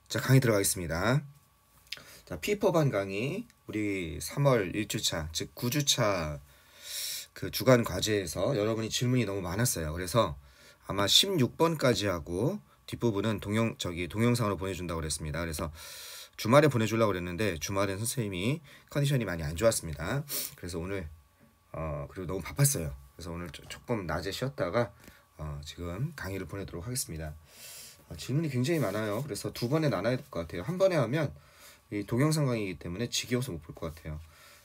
자, 강의 들어가겠습니다. 자, 피퍼반 강의 우리 3월 1주차 즉 9주차 그 주간 과제에서 여러분이 질문이 너무 많았어요. 그래서 아마 16번까지 하고 뒷부분은 동영상으로 보내준다고 그랬습니다. 그래서 주말에 보내주려고 그랬는데 주말엔 선생님이 컨디션이 많이 안 좋았습니다. 그래서 오늘 그리고 너무 바빴어요. 그래서 오늘 조금 낮에 쉬었다가 지금 강의를 보내도록 하겠습니다. 질문이 굉장히 많아요. 그래서 두 번에 나눠야 될 것 같아요. 한 번에 하면 이 동영상 강의이기 때문에 지겨워서 못 볼 것 같아요.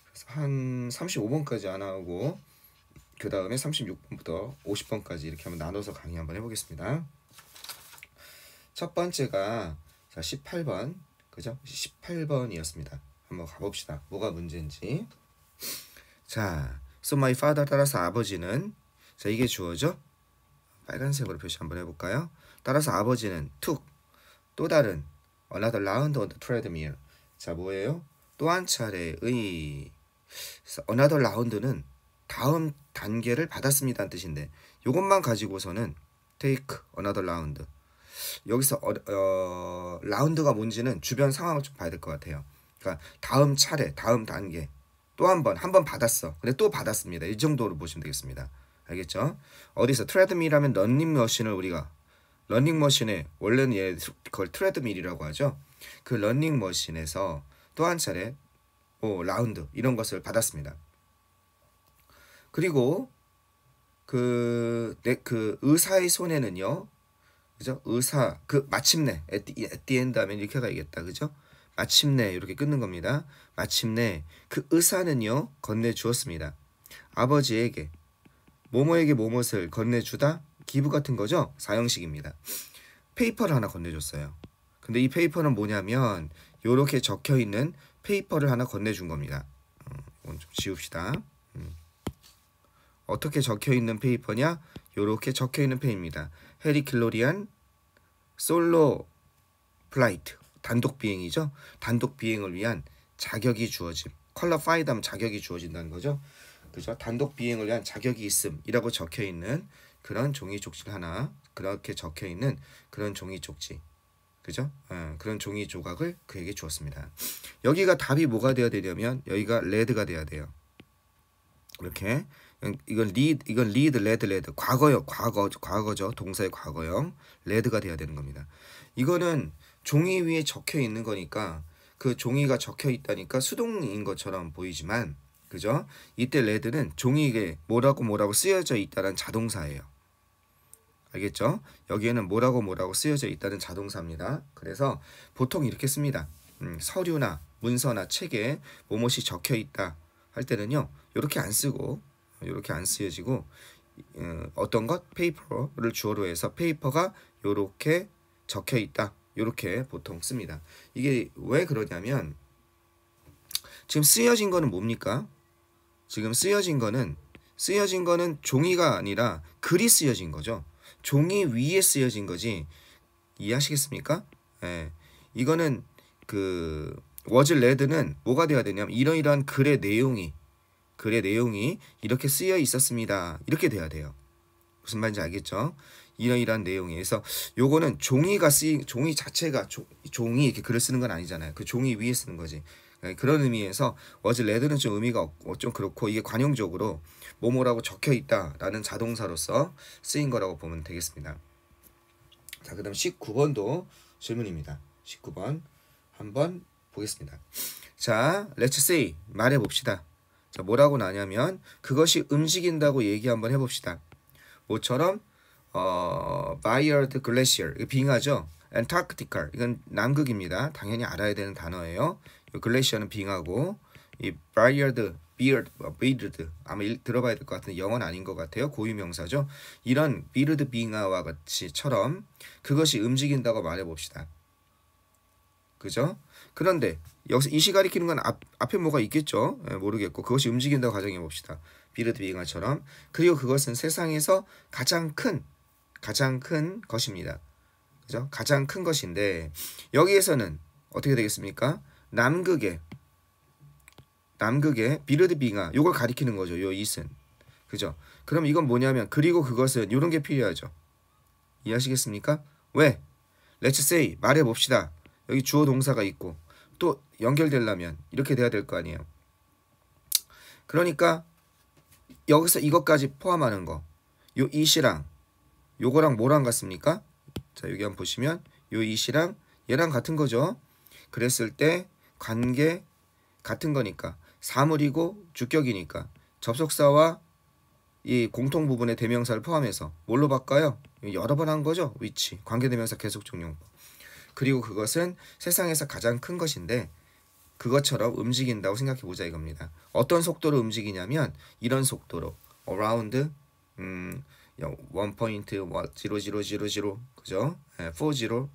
그래서 한 35번까지 안 하고 그 다음에 36번부터 50번까지 이렇게 한번 나눠서 강의 한번 해보겠습니다. 첫 번째가 자 18번 그죠? 18번이었습니다. 한번 가봅시다. 뭐가 문제인지. 자, so my father 따라서 아버지는 자 이게 주어죠? 빨간색으로 표시 한번 해볼까요? 따라서 아버지는 took 또 다른 another round on the treadmill. 자 뭐예요? 또 한 차례의 another round는 다음 단계를 받았습니다는 뜻인데 이것만 가지고서는 take another round. 여기서 라운드가 뭔지는 주변 상황을 좀 봐야 될 것 같아요. 그러니까 다음 차례, 다음 단계 또 한 번 받았어. 근데 또 받았습니다. 이 정도로 보시면 되겠습니다. 알겠죠? 어디서 트레드밀하면 러닝머신을 우리가 러닝머신에 원래는 그걸 트레드밀이라고 하죠. 그 러닝머신에서 또 한 차례 라운드 이런 것을 받았습니다. 그리고 그 의사의 손에는요, 그죠? 의사 마침내 at the end 하면 이렇게 가야겠다, 그죠? 마침내 이렇게 끊는 겁니다. 마침내 그 의사는요 건네 주었습니다. 아버지에게 뭐뭐에게 뭐뭇을 건네주다 기부 같은 거죠. 사형식입니다. 페이퍼를 하나 건네줬어요. 근데 이 페이퍼는 뭐냐면 요렇게 적혀있는 페이퍼를 하나 건네준 겁니다. 이건 좀 지웁시다. 어떻게 적혀있는 페이퍼냐? 요렇게 적혀있는 페이입니다. 헤리클로리안 솔로 플라이트 단독 비행이죠. 단독 비행을 위한 자격이 주어짐. 퀄리파이드 하면 자격이 주어진다는 거죠. 그죠? 단독 비행을 위한 자격이 있음이라고 적혀 있는 그런 종이 쪽지를 하나 그렇게 적혀 있는 그런 종이 쪽지, 그죠? 그런 종이 조각을 그에게 주었습니다. 여기가 답이 뭐가 되어야 되냐면 여기가 레드가 돼야 돼요. 이렇게 이건 리드 레드 과거죠. 동사의 과거형 레드가 돼야 되는 겁니다. 이거는 종이 위에 적혀 있는 거니까 그 종이가 적혀 있다니까 수동인 것처럼 보이지만 그죠? 이때 레드는 종이에 뭐라고 쓰여져 있다는 자동사예요. 알겠죠? 여기에는 뭐라고 쓰여져 있다는 자동사입니다. 그래서 보통 이렇게 씁니다. 서류나 문서나 책에 뭐뭇이 적혀 있다 할 때는요. 이렇게 안 쓰고 이렇게 안 쓰여지고 어떤 것 페이퍼를 주어로 해서 페이퍼가 이렇게 적혀 있다. 이렇게 보통 씁니다. 이게 왜 그러냐면 지금 쓰여진 거는 뭡니까? 지금 쓰여진 거는 종이가 아니라 글이 쓰여진 거죠. 종이 위에 쓰여진 거지. 이해하시겠습니까? 예. 이거는 was read는 뭐가 돼야 되냐면 이러이러한 글의 내용이 이렇게 쓰여 있었습니다. 이렇게 돼야 돼요. 무슨 말인지 알겠죠? 이러이러한 내용이. 그래서 요거는 종이 자체가 종이 이렇게 글을 쓰는 건 아니잖아요. 그 종이 위에 쓰는 거지. 그런 의미에서 was read는 좀 의미가 없고 좀 그렇고 이게 관용적으로 뭐뭐라고 적혀 있다라는 자동사로서 쓰인 거라고 보면 되겠습니다. 자, 그다음 19번도 질문입니다. 19번 한번 보겠습니다. 자, let's say 말해 봅시다. 자, 뭐라고 나냐면 그것이 움직인다고 얘기 한번 해봅시다. 뭐처럼 Bayard Glacier 이거 빙하죠. Antarctica 이건 남극입니다. 당연히 알아야 되는 단어예요. 글래시어는 빙하고 이 Bayard Beard 아마 들어봐야 될 것 같은데 영어는 아닌 것 같아요. 고유명사죠. 이런 비르드 빙하와 같이처럼 그것이 움직인다고 말해봅시다. 그죠? 그런데 여기서 이시 가리키는 건 앞에 뭐가 있겠죠? 모르겠고 그것이 움직인다고 가정해봅시다. 비르드 빙하처럼. 그리고 그것은 세상에서 가장 큰 것입니다. 그죠? 가장 큰 것인데 여기에서는 어떻게 되겠습니까? 남극의 비르드 빙하 요걸 가리키는 거죠. 요 이슨. 그죠? 그럼 이건 뭐냐면 그리고 그것은 요런 게 필요하죠. 이해하시겠습니까? 왜? Let's say 말해 봅시다. 여기 주어 동사가 있고 또 연결되려면 이렇게 돼야 될 거 아니에요. 그러니까 여기서 이것까지 포함하는 거, 요 이시랑 요거랑 뭐랑 같습니까? 자, 여기 한번 보시면 요 이시랑 얘랑 같은 거죠. 그랬을 때 관계 같은 거니까 사물이고 주격이니까 접속사와 이 공통 부분의 대명사를 포함해서 뭘로 바꿔요? 여러 번 한 거죠. which 관계대명사 계속적용법. 그리고 그것은 세상에서 가장 큰 것인데 그것처럼 움직인다고 생각해 보자 이겁니다. 어떤 속도로 움직이냐면 이런 속도로 around 1.00000 그죠? 401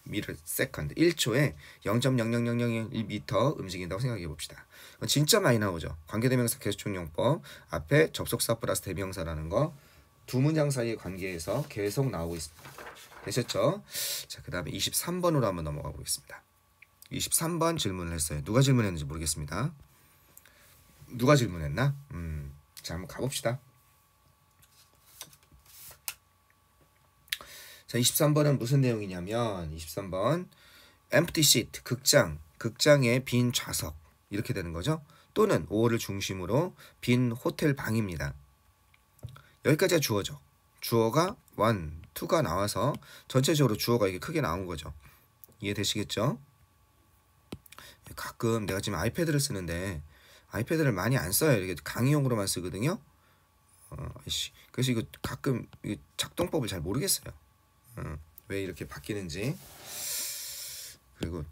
미터 세컨드 1초에 0.00001m 움직인다고 생각해 봅시다. 진짜 많이 나오죠. 관계대명사 계속적용법 앞에 접속사 플러스 대명사라는 거 두 문장 사이의 관계에서 계속 나오고 있습니다. 되셨죠? 자, 그 다음에 23번으로 한번 넘어가 보겠습니다. 23번 질문을 했어요. 누가 질문했는지 모르겠습니다. 누가 질문했나? 자, 한번 가봅시다. 자, 23번은 무슨 내용이냐면 23번 empty seat, 극장의 빈 좌석 이렇게 되는 거죠. 또는 5호를 중심으로 빈 호텔 방입니다. 여기까지가 주어죠. 주어가 1, 2가 나와서 전체적으로 주어가 이게 크게 나온 거죠. 이해되시겠죠? 가끔 내가 지금 아이패드를 쓰는데 아이패드를 많이 안 써요. 이렇게 강의용으로만 쓰거든요. 그래서 이거 가끔 이 작동법을 잘 모르겠어요. 왜 이렇게 바뀌는지. 그리고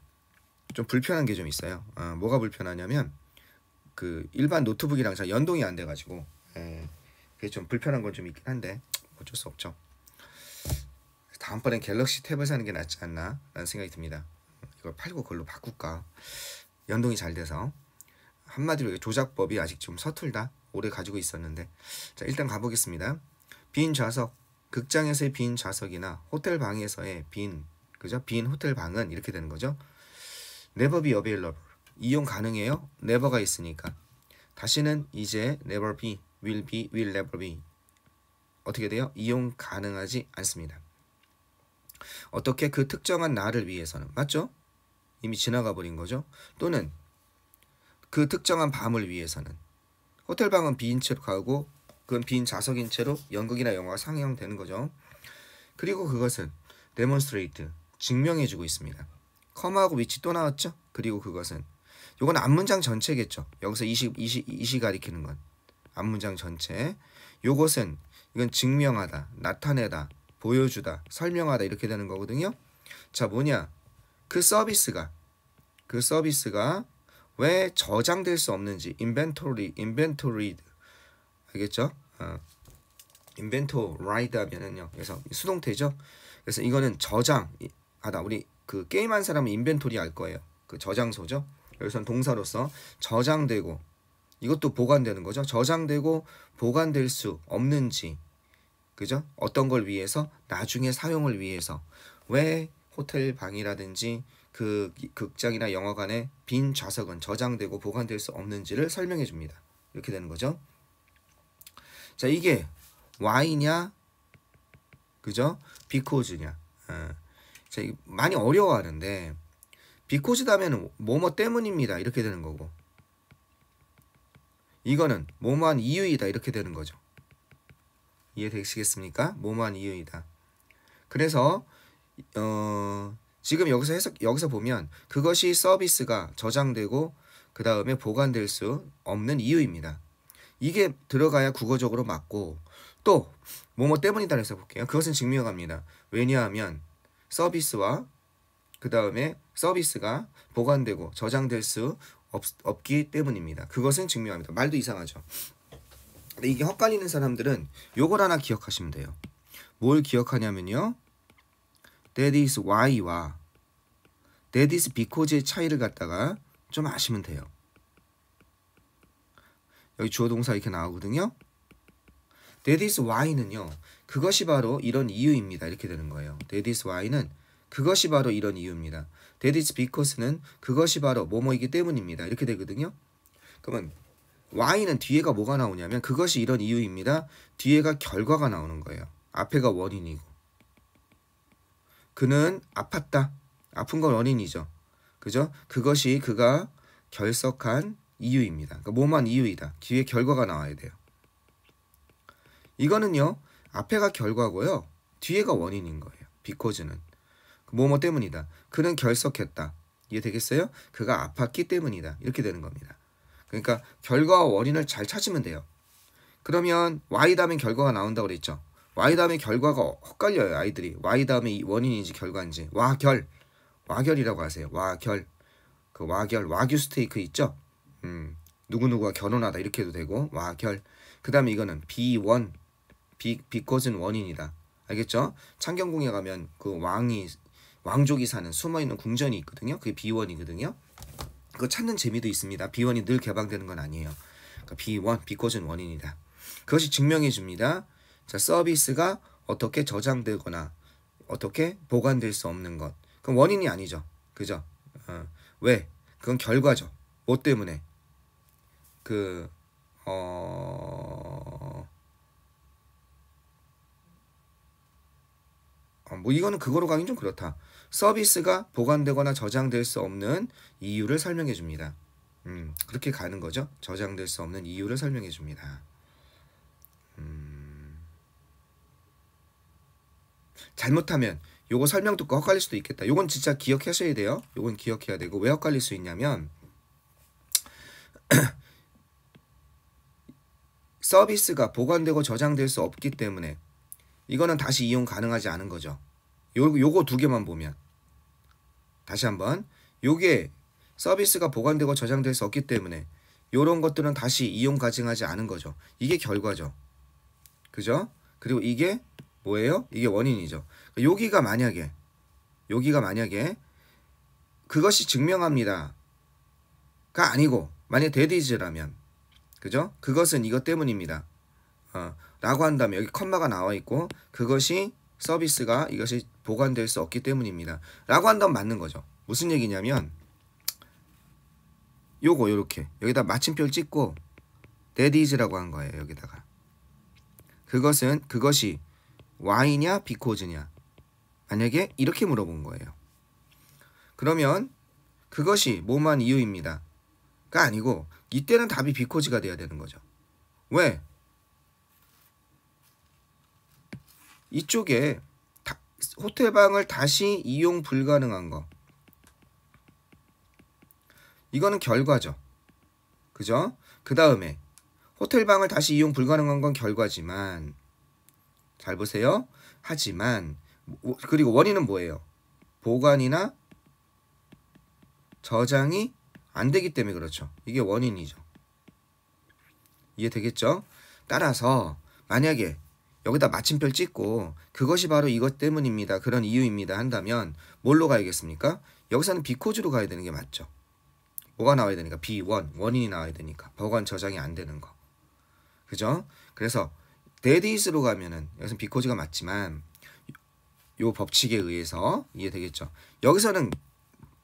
좀 불편한 게 좀 있어요. 뭐가 불편하냐면 그 일반 노트북이랑 잘 연동이 안 돼가지고 그게 좀 불편한 건 좀 있긴 한데 어쩔 수 없죠. 다음번엔 갤럭시 탭을 사는 게 낫지 않나 라는 생각이 듭니다. 이걸 팔고 그걸로 바꿀까. 연동이 잘 돼서. 한마디로 조작법이 아직 좀 서툴다. 오래 가지고 있었는데. 자, 일단 가보겠습니다. 빈 좌석, 극장에서의 빈 좌석이나 호텔 방에서의 빈 호텔 방은 이렇게 되는 거죠. Never be available. 이용 가능해요? never가 있으니까. 다시는 이제 never be, will be, will never be. 어떻게 돼요? 이용 가능하지 않습니다. 어떻게? 그 특정한 날을 위해서는. 맞죠? 이미 지나가 버린 거죠. 또는 그 특정한 밤을 위해서는. 호텔 방은 빈 채로 가고 그건 빈 좌석인 채로 연극이나 영화가 상영되는 거죠. 그리고 그것은 demonstrate, 증명해주고 있습니다. come하고 which 또 나왔죠? 그리고 그것은. 요건 앞문장 전체겠죠. 여기서 이시 가리키는 건. 앞문장 전체. 요것은 이건 증명하다, 나타내다, 보여주다, 설명하다 이렇게 되는 거거든요. 자, 뭐냐? 그 서비스가 왜 저장될 수 없는지 inventoried 알겠죠? inventoried 하면은요. 그래서 수동태죠. 그래서 이거는 저장하다. 우리 그 게임한 사람은 인벤토리 알 거예요. 그 저장소죠. 여기서는 동사로서 저장되고 이것도 보관되는 거죠. 저장되고 보관될 수 없는지, 그죠? 어떤 걸 위해서, 나중에 사용을 위해서. 왜 호텔 방이라든지 그 극장이나 영화관의 빈 좌석은 저장되고 보관될 수 없는지를 설명해 줍니다. 이렇게 되는 거죠. 자, 이게 why냐, 그죠? because냐. 자, 이게 많이 어려워하는데 because 다음에는 뭐뭐 때문입니다. 이렇게 되는 거고. 이거는 뭐뭐한 이유이다 이렇게 되는 거죠. 이해되시겠습니까? 뭐뭐한 이유이다. 그래서 지금 여기서 보면 그것이 서비스가 저장되고 그 다음에 보관될 수 없는 이유입니다. 이게 들어가야 국어적으로 맞고 또 뭐뭐 때문이다 해서 볼게요. 그것은 증명합니다. 왜냐하면 서비스와 그 다음에 서비스가 보관되고 저장될 수 없기 때문입니다. 그것은 증명합니다. 말도 이상하죠. 근데 이게 헛갈리는 사람들은 요걸 하나 기억하시면 돼요. 뭘 기억하냐면요. That is why와 That is because의 차이를 갖다가 좀 아시면 돼요. 여기 주어 동사 이렇게 나오거든요. That is why는요. 그것이 바로 이런 이유입니다. 이렇게 되는 거예요. That is why는 그것이 바로 이런 이유입니다. That is because는 그것이 바로 뭐뭐이기 때문입니다. 이렇게 되거든요. 그러면 why는 뒤에가 뭐가 나오냐면 그것이 이런 이유입니다. 뒤에가 결과가 나오는 거예요. 앞에가 원인이고. 그는 아팠다. 아픈 건 원인이죠. 그죠? 그것이 그가 결석한 이유입니다. 그러니까 뭐만 이유이다. 뒤에 결과가 나와야 돼요. 이거는요. 앞에가 결과고요. 뒤에가 원인인 거예요. because는. 뭐뭐 때문이다. 그는 결석했다. 이해되겠어요? 그가 아팠기 때문이다. 이렇게 되는 겁니다. 그러니까 결과와 원인을 잘 찾으면 돼요. 그러면 y 다음에 결과가 나온다고 그랬죠. y 다음에 결과가 헛갈려요. 아이들이. y 다음에 원인인지 결과인지. 와결이라고 하세요. 와결. 그 와결. 와규 스테이크 있죠. 누구누구가 결혼하다 이렇게 해도 되고. 와결. 그 다음에 이거는 비원. because는 원인이다. 알겠죠? 창경궁에 가면 그 왕족이 사는 숨어있는 궁전이 있거든요. 그게 비원이거든요. 그거 찾는 재미도 있습니다. 비원이 늘 개방되는 건 아니에요. 그러니까 because는 원인이다. 그것이 증명해 줍니다. 자, 서비스가 어떻게 저장되거나 어떻게 보관될 수 없는 것. 그건 원인이 아니죠. 그죠? 왜? 그건 결과죠. 뭐 때문에? 뭐 이거는 그거로 가긴 좀 그렇다. 서비스가 보관되거나 저장될 수 없는 이유를 설명해 줍니다. 그렇게 가는 거죠. 저장될 수 없는 이유를 설명해 줍니다. 잘못하면 요거 설명 듣고 헷갈릴 수도 있겠다. 요건 진짜 기억하셔야 돼요. 요건 기억해야 되고 왜 헷갈릴 수 있냐면 서비스가 보관되고 저장될 수 없기 때문에 이거는 다시 이용 가능하지 않은 거죠. 요거 두 개만 보면 다시 한번 요게 서비스가 보관되고 저장될 수 없기 때문에 요런 것들은 다시 이용 가능하지 않은 거죠. 이게 결과죠. 그죠? 그리고 이게 뭐예요? 이게 원인이죠. 여기가 만약에 그것이 증명합니다가 아니고 만약 that is라면 그죠? 그것은 이것 때문입니다. 라고 한다면 여기 컴마가 나와 있고 그것이 서비스가 이것이 보관될 수 없기 때문입니다. 라고 한다면 맞는 거죠. 무슨 얘기냐면 요거 요렇게 여기다 마침표를 찍고 that is라고 한 거예요. 여기다가 그것이 why냐 because냐 만약에 이렇게 물어본 거예요. 그러면 그것이 뭐만 이유입니다가 아니고 이때는 답이 because가 돼야 되는 거죠. 왜? 이쪽에 호텔방을 다시 이용 불가능한 거 이거는 결과죠. 그죠? 그 다음에 호텔방을 다시 이용 불가능한 건 결과지만 잘 보세요. 하지만 그리고 원인은 뭐예요? 보관이나 저장이 안 되기 때문에 그렇죠. 이게 원인이죠. 이해되겠죠? 따라서 만약에 여기다 마침표를 찍고 그것이 바로 이것 때문입니다. 그런 이유입니다. 한다면 뭘로 가야겠습니까? 여기서는 because로 가야 되는 게 맞죠. 뭐가 나와야 되니까? 원인이 나와야 되니까. 보관 저장이 안 되는 거. 그죠? 그래서 that is로 가면은 여기서는 because가 맞지만 요 법칙에 의해서 이해되겠죠? 여기서는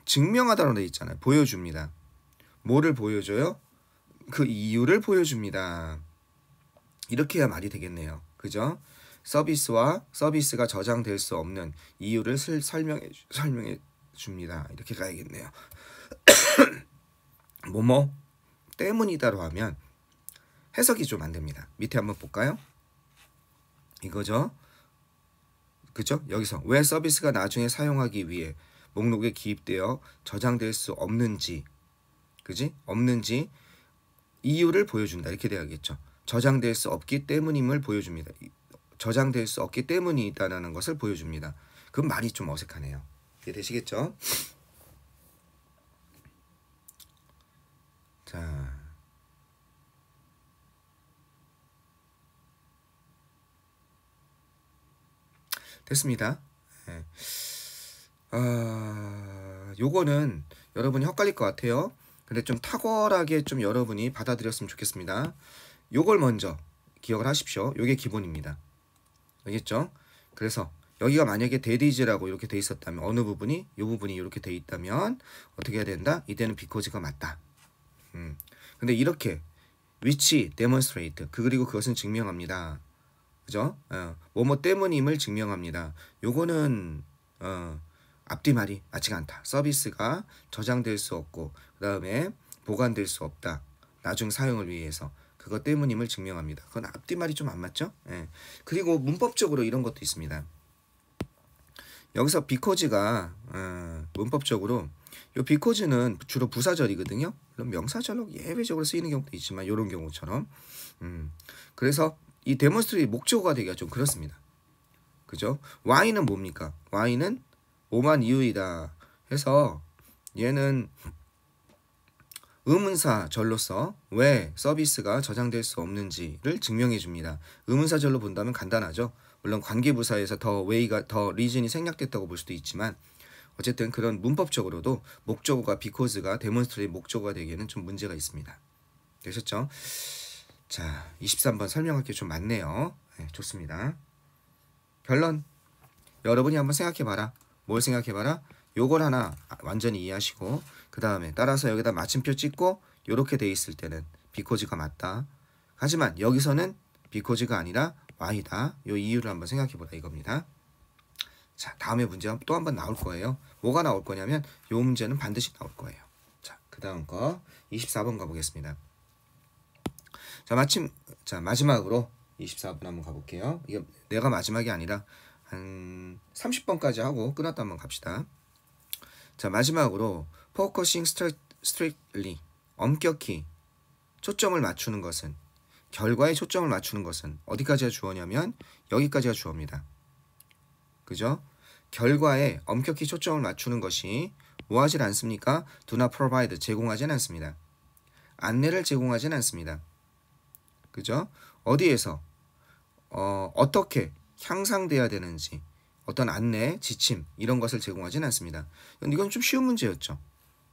증명하다로 되어 있잖아요. 보여줍니다. 뭐를 보여줘요? 그 이유를 보여줍니다. 이렇게 해야 말이 되겠네요. 그죠? 서비스가 저장될 수 없는 이유를 설명해 줍니다. 이렇게 가야겠네요. 뭐뭐 때문이다로 하면 해석이 좀 안 됩니다. 밑에 한번 볼까요? 이거죠. 그죠? 여기서 왜 서비스가 나중에 사용하기 위해 목록에 기입되어 저장될 수 없는지, 그지? 없는지 이유를 보여준다. 이렇게 돼야겠죠. 저장될 수 없기 때문임을 보여줍니다. 저장될 수 없기 때문이다라는 것을 보여줍니다. 그럼 말이 좀 어색하네요. 이해되시겠죠? 자, 됐습니다. 네. 요거는 여러분이 헷갈릴 것 같아요. 근데 좀 탁월하게 좀 여러분이 받아들였으면 좋겠습니다. 요걸 먼저 기억을 하십시오. 요게 기본입니다. 알겠죠? 그래서 여기가 만약에 that is라고 이렇게 돼 있었다면 어느 부분이 이 부분이 이렇게 돼 있다면 어떻게 해야 된다? 이때는 because가 맞다. 근데 이렇게 which demonstrate 그리고 그것은 증명합니다. 그죠? 뭐뭐 때문임을 증명합니다. 요거는 앞뒤말이 맞지가 않다. 서비스가 저장될 수 없고 그 다음에 보관될 수 없다. 나중 사용을 위해서. 그것 때문임을 증명합니다. 그건 앞뒤말이 좀 안 맞죠? 예. 그리고 문법적으로 이런 것도 있습니다. 여기서 because가 문법적으로 요 because는 주로 부사절이거든요. 물론 명사절로 예외적으로 쓰이는 경우도 있지만 이런 경우처럼 그래서 이 demonstrate 목적어가 되기가 좀 그렇습니다. 그죠? why는 뭡니까? why는 오만 이유이다 해서 얘는 의문사절로서 왜 서비스가 저장될 수 없는지를 증명해 줍니다. 의문사절로 본다면 간단하죠. 물론 관계부사에서 더 way가 더 reason이 생략됐다고 볼 수도 있지만 어쨌든 그런 문법적으로도 목적어가 because가 demonstrate 목적어가 되기에는 좀 문제가 있습니다. 되셨죠? 자, 23번 설명할 게 좀 많네요. 네, 좋습니다. 결론. 여러분이 한번 생각해봐라. 뭘 생각해봐라? 요걸 하나 완전히 이해하시고 그 다음에 따라서 여기다 마침표 찍고 요렇게 돼 있을 때는 because가 맞다. 하지만 여기서는 because가 아니라 why다. 요 이유를 한번 생각해보라 이겁니다. 자, 다음에 문제 또 한번 나올 거예요. 뭐가 나올 거냐면 요 문제는 반드시 나올 거예요. 자, 그 다음 거 24번 가보겠습니다. 자, 마지막으로 24번 한번 가볼게요. 이게 내가 마지막이 아니라 한 30번까지 하고 끝났다 한번 갑시다. 자, 마지막으로 focusing strictly 엄격히 초점을 맞추는 것은 결과에 초점을 맞추는 것은 어디까지가 주어냐면 여기까지가 주어입니다. 그죠? 결과에 엄격히 초점을 맞추는 것이 뭐 하질 않습니까? do not provide 제공하진 않습니다. 안내를 제공하진 않습니다. 그죠? 어디에서 어떻게 향상돼야 되는지 어떤 안내, 지침 이런 것을 제공하진 않습니다. 이건 좀 쉬운 문제였죠.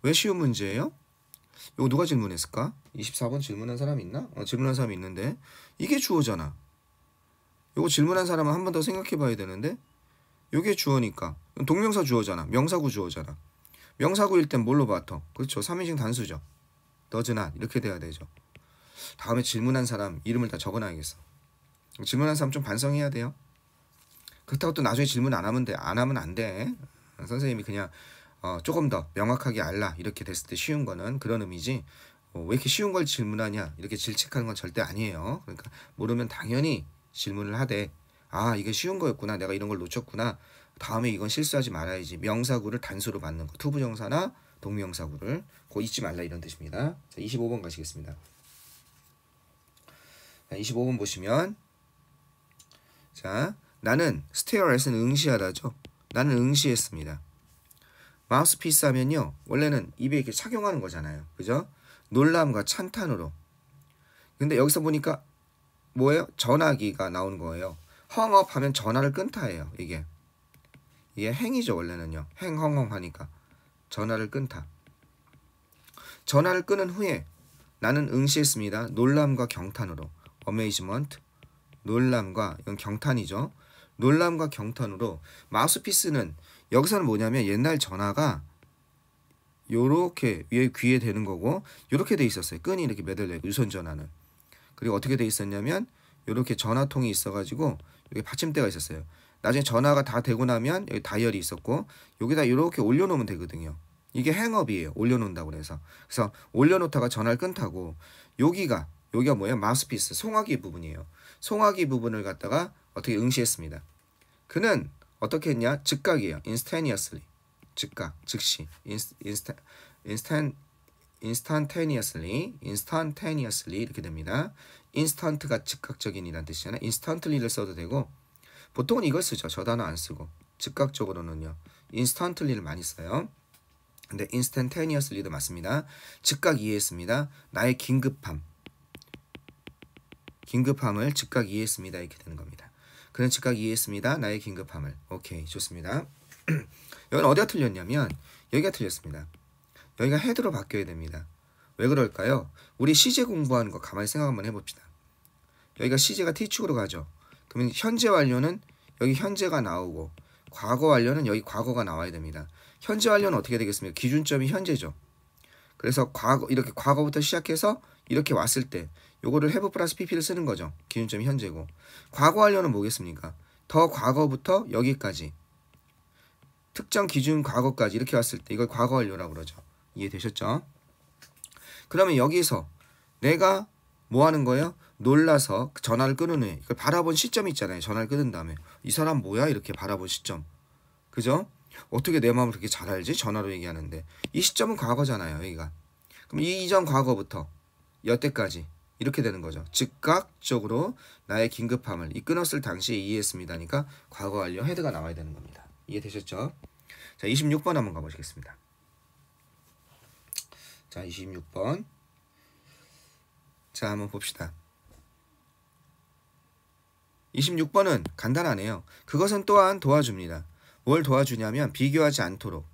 왜 쉬운 문제예요? 이거 누가 질문했을까? 24번 질문한 사람 있나? 질문한 사람이 있는데 이게 주어잖아. 이거 질문한 사람은 한 번 더 생각해 봐야 되는데 이게 주어니까 동명사 주어잖아. 명사구 주어잖아. 명사구일 땐 뭘로 봐터? 그렇죠. 3인칭 단수죠. does not 이렇게 돼야 되죠. 다음에 질문한 사람 이름을 다 적어놔야겠어. 질문한 사람 좀 반성해야 돼요. 그렇다고 또 나중에 질문 안 하면 안 돼. 선생님이 그냥 조금 더 명확하게 알라 이렇게 됐을 때 쉬운 거는 그런 의미지 왜 이렇게 쉬운 걸 질문하냐 이렇게 질책하는 건 절대 아니에요. 그러니까 모르면 당연히 질문을 하되 아 이게 쉬운 거였구나 내가 이런 걸 놓쳤구나 다음에 이건 실수하지 말아야지. 명사구를 단수로 받는 거 투부정사나 동명사구를 그거 잊지 말라 이런 뜻입니다. 자, 25번 가시겠습니다. 자, 25번 보시면 자 나는 stare at은 응시하다죠. 나는 응시했습니다. 마우스피스 하면요 원래는 입에 이렇게 착용하는 거잖아요. 그죠? 놀람과 찬탄으로. 근데 여기서 보니까 뭐예요? 전화기가 나오는 거예요. 헝업 하면 전화를 끊다예요. 이게 행이죠. 원래는요. 헝헝 하니까 전화를 끊다. 전화를 끊은 후에 나는 응시했습니다. 놀람과 경탄으로. amazement 놀람과 이건 경탄이죠. 놀람과 경탄으로. 마우스피스는 여기서는 뭐냐면 옛날 전화가 요렇게 위에 귀에 대는 거고 요렇게 돼 있었어요. 끈이 이렇게 매달려 유선 전화는. 그리고 어떻게 돼 있었냐면 요렇게 전화통이 있어가지고 여기 받침대가 있었어요. 나중에 전화가 다 되고 나면 여기 다이얼이 있었고 여기다 이렇게 올려놓으면 되거든요. 이게 행업이에요. 올려놓는다고 그래서. 그래서 올려놓다가 전화를 끊다고 여기가 뭐예요? 마우스피스 송화기 부분이에요. 송화기 부분을 갖다가 어떻게 응시했습니다. 그는 어떻게 했냐? 즉각이에요. instantaneously 즉각, 즉시 instantaneously 이렇게 됩니다. instant가 즉각적인이라는 뜻이잖아요. instantly를 써도 되고 보통은 이걸 쓰죠. 저 단어 안 쓰고 즉각적으로는요. instantly를 많이 써요. 근데 instantaneously도 맞습니다. 즉각 이해했습니다. 나의 긴급함을 즉각 이해했습니다. 이렇게 되는 겁니다. 그는 즉각 이해했습니다. 나의 긴급함을. 오케이, 좋습니다. 여기는 어디가 틀렸냐면 여기가 틀렸습니다. 여기가 헤드로 바뀌어야 됩니다. 왜 그럴까요? 우리 시제 공부하는 거 가만히 생각 한번 해봅시다. 여기가 시제가 T축으로 가죠. 그러면 현재 완료는 여기 현재가 나오고 과거 완료는 여기 과거가 나와야 됩니다. 현재 완료는 어떻게 되겠습니까? 기준점이 현재죠. 그래서 이렇게 과거부터 시작해서 이렇게 왔을 때 요거를 have 플러스 pp를 쓰는 거죠. 기준점이 현재고 과거 완료는 뭐겠습니까? 더 과거부터 여기까지 특정 기준 과거까지 이렇게 왔을 때 이걸 과거 완료라고 그러죠. 이해되셨죠? 그러면 여기서 내가 뭐 하는 거예요? 놀라서 전화를 끊은 후에 이걸 바라본 시점이 있잖아요. 전화를 끊은 다음에 이 사람 뭐야? 이렇게 바라본 시점. 그죠? 어떻게 내 마음을 그렇게 잘 알지? 전화로 얘기하는데 이 시점은 과거잖아요. 여기가. 그럼 이 이전 과거부터 여태까지 이렇게 되는 거죠. 즉각적으로 나의 긴급함을 이 끊었을 당시에 이해했습니다니까 과거 완료 헤드가 나와야 되는 겁니다. 이해되셨죠? 자, 26번 한번 가보시겠습니다. 자, 26번. 자, 한번 봅시다. 26번은 간단하네요. 그것은 또한 도와줍니다. 뭘 도와주냐면 비교하지 않도록.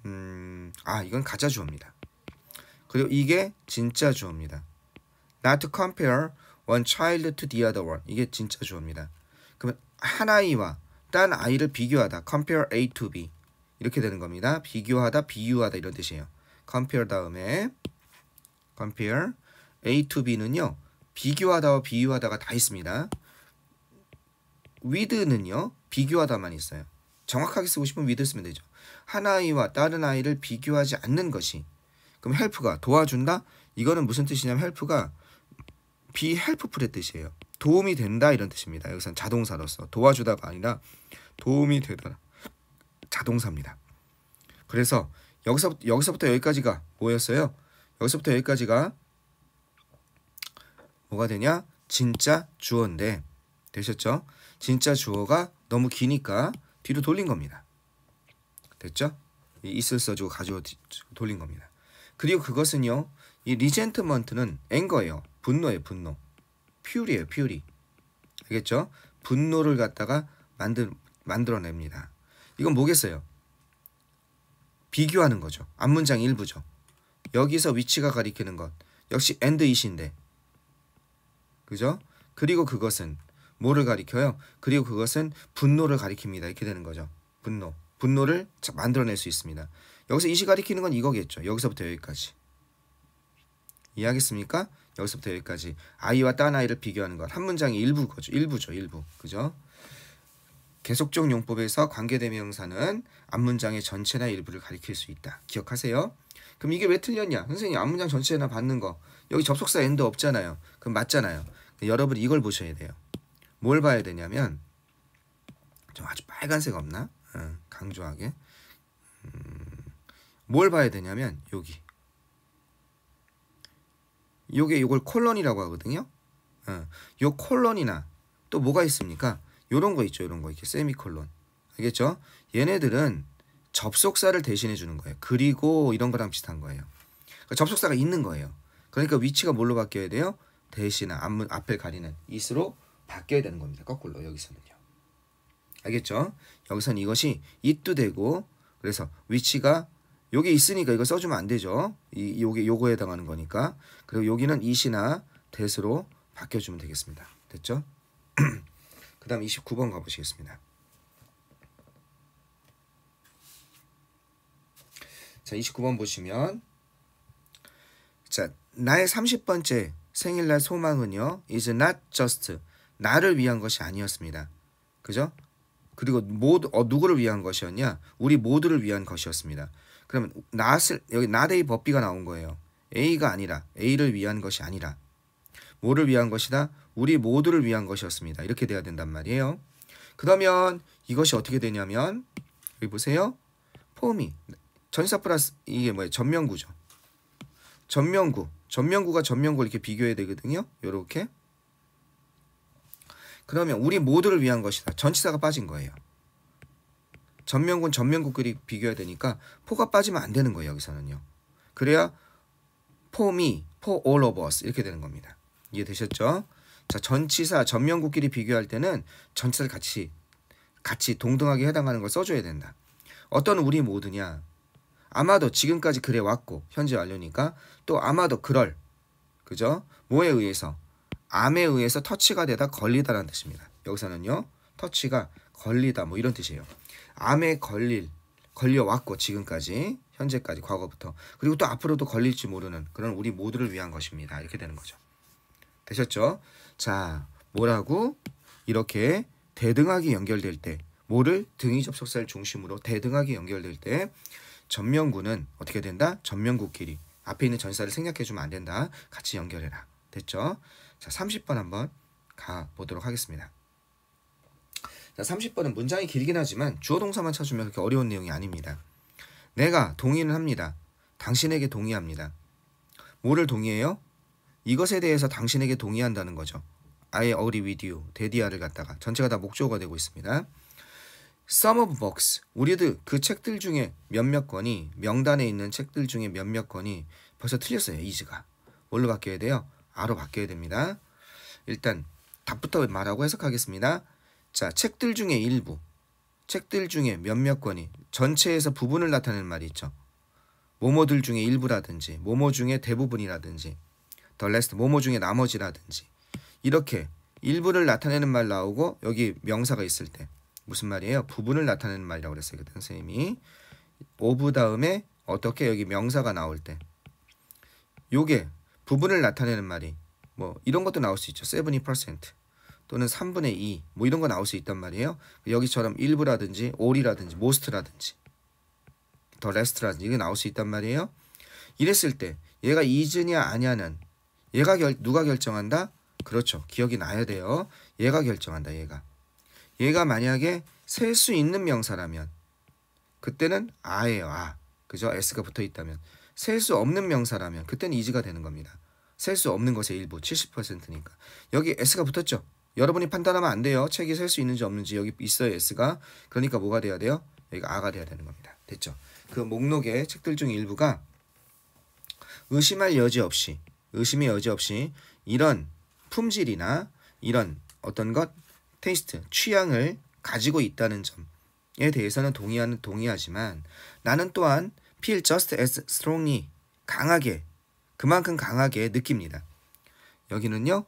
이건 가짜 주어입니다. 그리고 이게 진짜 주어입니다. Not to compare one child to the other one. 이게 진짜 주어입니다. 그러면 한 아이와 딴 아이를 비교하다. Compare A to B. 이렇게 되는 겁니다. 비교하다, 비유하다 이런 뜻이에요. Compare 다음에 Compare A to B는요. 비교하다와 비유하다가 다 있습니다. with는요. 비교하다만 있어요. 정확하게 쓰고 싶으면 with 쓰면 되죠. 한 아이와 다른 아이를 비교하지 않는 것이. 그럼 help가 도와준다? 이거는 무슨 뜻이냐면 help가 be helpful의 뜻이에요. 도움이 된다 이런 뜻입니다. 여기서는 자동사로서 도와주다가 아니라 도움이 되다. 자동사입니다. 그래서 여기서부터 여기까지가 뭐였어요? 여기서부터 여기까지가 뭐가 되냐? 진짜 주어인데 되셨죠? 진짜 주어가 너무 기니까 뒤로 돌린 겁니다. 됐죠? 있을 써주고 가지고 돌린 겁니다. 그리고 그것은요. 이 resentment는 앵거예요. 분노예요. 분노. fury예요. fury. 알겠죠? 분노를 갖다가 만들어냅니다. 이건 뭐겠어요? 비교하는 거죠. 앞문장 일부죠. 여기서 위치가 가리키는 것. 역시 and it인데. 그죠? 그리고 그것은 뭐를 가리켜요? 그리고 그것은 분노를 가리킵니다. 이렇게 되는 거죠. 분노. 분노를 만들어낼 수 있습니다. 여기서 it이 가리키는 건 이거겠죠. 여기서부터 여기까지. 이해하겠습니까? 여기서부터 여기까지. 아이와 딴 아이를 비교하는 것. 한 문장의 일부죠. 일부. 그죠? 계속적 용법에서 관계대명사는 앞문장의 전체나 일부를 가리킬 수 있다. 기억하세요? 그럼 이게 왜 틀렸냐? 선생님 앞문장 전체나 받는 거. 여기 접속사 and 없잖아요. 그럼 맞잖아요. 여러분이 이걸 보셔야 돼요. 뭘 봐야 되냐면 좀 아주 빨간색 없나? 강조하게. 뭘 봐야 되냐면 여기. 요걸 콜론이라고 하거든요. 요 콜론이나 또 뭐가 있습니까? 요런 거 있죠. 요런 거 이렇게 세미콜론. 알겠죠? 얘네들은 접속사를 대신해 주는 거예요. 그리고 이런 거랑 비슷한 거예요. 그러니까 접속사가 있는 거예요. 그러니까 위치가 뭘로 바뀌어야 돼요? 대신에 앞을 가리는 it으로 바뀌어야 되는 겁니다. 거꾸로 여기서는요. 알겠죠? 여기서는 이것이 it도 되고 그래서 위치가 여기 있으니까 이거 써주면 안 되죠. 요거에 해당하는 거니까. 그리고 여기는 it이나 that으로 바뀌어주면 되겠습니다. 됐죠? 그 다음 29번 가보시겠습니다. 자, 29번 보시면 자, 나의 30번째 생일날 소망은요. is not just 나를 위한 것이 아니었습니다. 그죠? 그리고 누구를 위한 것이었냐? 우리 모두를 위한 것이었습니다. 그러면 여기 not A 법비가 나온 거예요. A가 아니라 A를 위한 것이 아니라 뭐를 위한 것이다? 우리 모두를 위한 것이었습니다. 이렇게 돼야 된단 말이에요. 그러면 이것이 어떻게 되냐면 여기 보세요. 폼이 전치사 플러스 이게 뭐예요? 전면구죠. 전면구가 전면구 이렇게 비교해야 되거든요. 요렇게. 그러면 우리 모두를 위한 것이다. 전치사가 빠진 거예요. 전면구는 전면구끼리 비교해야 되니까 포가 빠지면 안 되는 거예요. 여기서는요. 그래야 for me, for all of us 이렇게 되는 겁니다. 이해되셨죠? 자, 전치사 전면구끼리 비교할 때는 전치사를 같이 동등하게 해당하는 걸 써줘야 된다. 어떤 우리 모두냐? 아마도 지금까지 그래 왔고 현재 완료니까 또 아마도 그럴 그죠? 뭐에 의해서? 암에 의해서 터치가 되다 걸리다라는 뜻입니다. 여기서는요. 터치가 걸리다 뭐 이런 뜻이에요. 암에 걸려왔고 지금까지 현재까지 과거부터 그리고 또 앞으로도 걸릴지 모르는 그런 우리 모두를 위한 것입니다. 이렇게 되는 거죠. 되셨죠? 자, 뭐라고? 이렇게 대등하게 연결될 때 뭐를 등위 접촉사를 중심으로 대등하게 연결될 때 전면구는 어떻게 된다? 전면구끼리 앞에 있는 전사를 생략해주면 안 된다. 같이 연결해라. 됐죠? 자, 30번 한번 가보도록 하겠습니다. 자, 30번은 문장이 길긴 하지만 주어 동사만 찾으면 그렇게 어려운 내용이 아닙니다. 내가 동의는 합니다. 당신에게 동의합니다. 뭐를 동의해요? 이것에 대해서 당신에게 동의한다는 거죠. I agree with you. 데디아를 갖다가 전체가 다 목적어가 되고 있습니다. Some of books. 우리들 그 책들 중에 몇몇 권이 명단에 있는 책들 중에 몇몇 권이 벌써 틀렸어요. is가. 뭘로 바뀌어야 돼요? a로 바뀌어야 됩니다. 일단 답부터 말하고 해석하겠습니다. 자, 책들 중에 일부. 책들 중에 몇몇 권이 전체에서 부분을 나타내는 말이 있죠. 뭐뭐들 중에 일부라든지 뭐뭐 중에 대부분이라든지 the rest 뭐뭐 중에 나머지라든지 이렇게 일부를 나타내는 말 나오고 여기 명사가 있을 때 무슨 말이에요? 부분을 나타내는 말이라고 그랬어요. 그때 선생님이 of 다음에 어떻게 여기 명사가 나올 때 요게 부분을 나타내는 말이 뭐 이런 것도 나올 수 있죠. 70% 또는 3분의 2 뭐 이런 거 나올 수 있단 말이에요. 여기처럼 일부라든지 all이라든지 most라든지 the rest라든지 이게 나올 수 있단 말이에요. 이랬을 때 얘가 is냐 아냐는 누가 결정한다? 그렇죠. 기억이 나야 돼요. 얘가 결정한다. 얘가 만약에 셀 수 있는 명사라면 그때는 a예요. 그죠? s가 붙어 있다면 셀 수 없는 명사라면 그때는 is가 되는 겁니다. 셀 수 없는 것의 일부 70%니까 여기 s가 붙었죠. 여러분이 판단하면 안 돼요. 책이 셀 수 있는지 없는지 여기 있어요. s가. 그러니까 뭐가 돼야 돼요? 여기가 a가 돼야 되는 겁니다. 됐죠? 그 목록의 책들 중 일부가 의심의 여지 없이 이런 품질이나 이런 어떤 것 테이스트, 취향을 가지고 있다는 점에 대해서는 동의하지만 나는 또한 feel just as strongly 그만큼 강하게 느낍니다. 여기는요.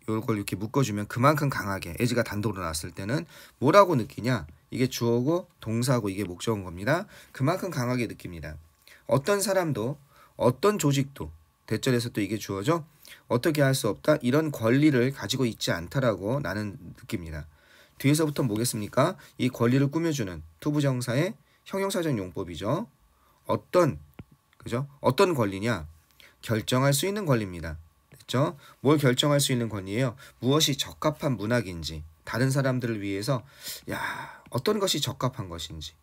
이걸 이렇게 묶어주면 그만큼 강하게 as가 단독으로 나왔을 때는 뭐라고 느끼냐? 이게 주어고 동사고 이게 목적어인 겁니다. 그만큼 강하게 느낍니다. 어떤 사람도 어떤 조직도 대절에서 또 이게 주어죠. 어떻게 할 수 없다. 이런 권리를 가지고 있지 않다라고 나는 느낍니다. 뒤에서부터 뭐겠습니까? 이 권리를 꾸며주는 투부정사의 형용사적 용법이죠. 어떤 권리냐? 결정할 수 있는 권리입니다. 됐죠? 뭘 결정할 수 있는 권리예요? 무엇이 적합한 문학인지 다른 사람들을 위해서 어떤 것이 적합한 것인지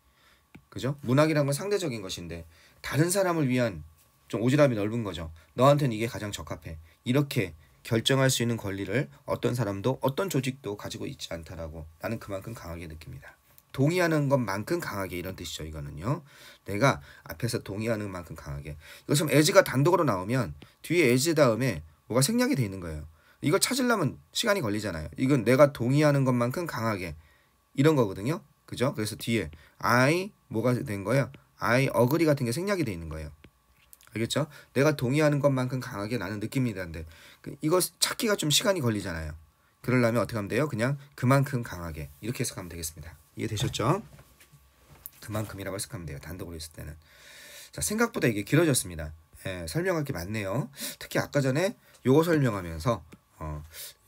그죠? 문학이란 건 상대적인 것인데 다른 사람을 위한 좀 오지랖이 넓은 거죠. 너한테는 이게 가장 적합해. 이렇게 결정할 수 있는 권리를 어떤 사람도 어떤 조직도 가지고 있지 않다라고 나는 그만큼 강하게 느낍니다. 동의하는 것만큼 강하게 이런 뜻이죠. 이거는요. 내가 앞에서 동의하는 만큼 강하게. 이것은 as가 단독으로 나오면 뒤에 as 다음에 뭐가 생략이 돼 있는 거예요. 이걸 찾으려면 시간이 걸리잖아요. 이건 내가 동의하는 것만큼 강하게 이런 거거든요. 그죠? 그래서 뒤에 I 뭐가 된 거예요? I agree 같은 게 생략이 돼 있는 거예요. 알겠죠? 내가 동의하는 것만큼 강하게 나는 느낍니다인데 이거 찾기가 좀 시간이 걸리잖아요. 그러려면 어떻게 하면 돼요? 그냥 그만큼 강하게 이렇게 해석하면 되겠습니다. 이해되셨죠? 그만큼이라고 해석하면 돼요. 단독으로 있을 때는. 자, 생각보다 이게 길어졌습니다. 설명할 게 많네요. 특히 아까 전에 요거 설명하면서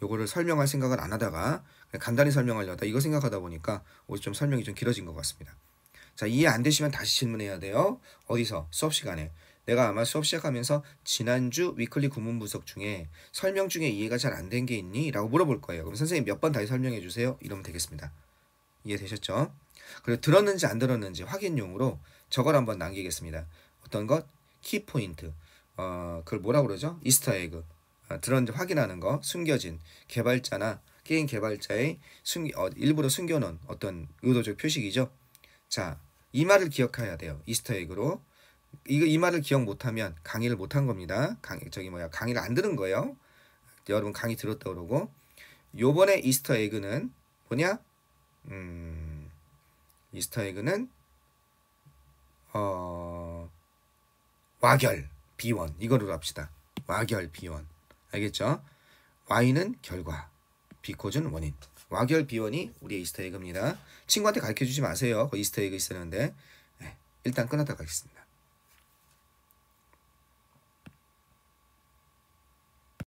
요거를 설명할 생각을 안 하다가 간단히 설명하려다 이거 생각하다 보니까 오늘 좀 설명이 좀 길어진 것 같습니다. 자, 이해 안 되시면 다시 질문해야 돼요. 어디서? 수업 시간에. 내가 아마 수업 시작하면서 지난주 위클리 구문 분석 중에 설명 중에 이해가 잘 안 된 게 있니? 라고 물어볼 거예요. 그럼 선생님 몇 번 다시 설명해 주세요. 이러면 되겠습니다. 이해되셨죠? 그리고 들었는지 안 들었는지 확인용으로 저걸 한번 남기겠습니다. 어떤 것? 키포인트. 그걸 뭐라고 그러죠? 이스터 에그. 들었는지 확인하는 거. 숨겨진 개발자나 게임 개발자의 일부러 숨겨놓은 어떤 의도적 표식이죠. 자, 이 말을 기억해야 돼요. 이스터 에그로. 이 말을 기억 못하면 강의를 못한 겁니다. 강의를 안 들은 거예요. 여러분 강의 들었다 그러고 요번에 이스터 에그는 뭐냐? 이스터 에그는 와결 비원 이거로 합시다. 와결 비원 알겠죠? Y는 결과, B코즈는 원인. 와결 비원이 우리의 이스터 에그입니다. 친구한테 가르쳐 주지 마세요. 그 이스터 에그 있었는데 일단 끊었다 가겠습니다.